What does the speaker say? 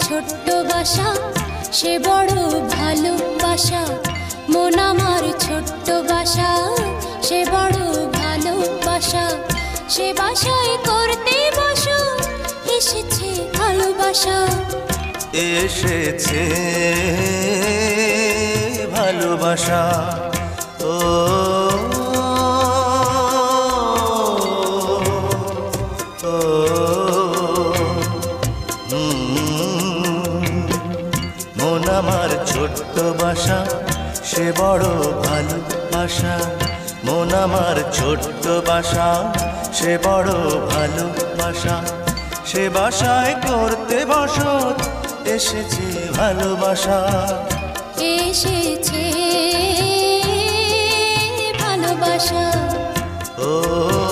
ছোট্ট বাসা সে বড় ভালোবাসা মন আমার ছোট্ট বাসা সে বড় ভালোবাসা সে বাসায় করতে বসো এসেছে ভালোবাসা এসেছে ভালোবাসা ও মন আমার ছোট্ট বাসা সে বড় ভালোবাসা মন আমার ছোট্ট বাসা সে বড় ভালোবাসা সে বাসায় করতে বসত এসেছে ভালোবাসা এসেছে ভালোবাসা ও